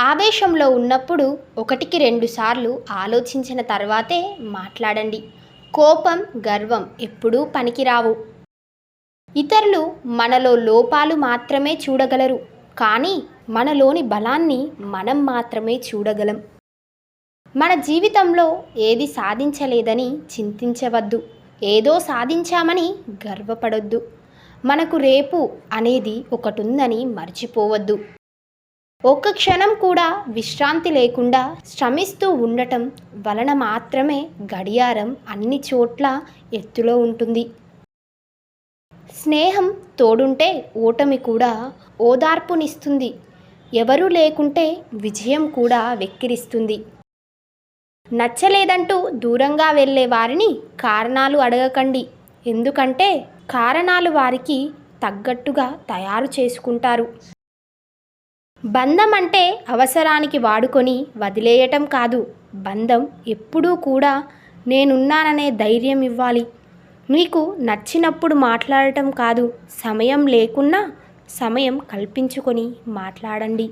ఆవేశంలో ఉన్నప్పుడు ఒకటికి రెండు సార్లు ఆలోచించిన తర్వాతే మాట్లాడండి. కోపం, గర్వం ఎప్పుడూ పనికిరావు. ఇతరులు మనలో లోపాలు మాత్రమే చూడగలరు, కానీ మనలోని బలాన్ని మనం మాత్రమే చూడగలం. మన జీవితంలో ఏది సాధించలేదని చింతించవద్దు, ఏదో సాధించామని గర్వపడొద్దు. మనకు రేపు అనేది ఒకటుందని మర్చిపోవద్దు. ఒక్క క్షణం కూడా విశ్రాంతి లేకుండా శ్రమిస్తూ ఉండటం వలన మాత్రమే గడియారం అన్ని చోట్ల ఎత్తులో ఉంటుంది. స్నేహం తోడుంటే ఓటమి కూడా ఓదార్పునిస్తుంది. ఎవరూ లేకుంటే విజయం కూడా వెక్కిరిస్తుంది. నచ్చలేదంటూ దూరంగా వెళ్ళే వారిని కారణాలు అడగకండి, ఎందుకంటే కారణాలు వారికి తగ్గట్టుగా తయారు చేసుకుంటారు. బంధం అంటే అవసరానికి వాడుకొని వదిలేయటం కాదు. బంధం ఎప్పుడూ కూడా నేనున్నాననే ధైర్యం ఇవ్వాలి. మీకు నచ్చినప్పుడు మాట్లాడటం కాదు, సమయం లేకున్నా సమయం కల్పించుకొని మాట్లాడండి.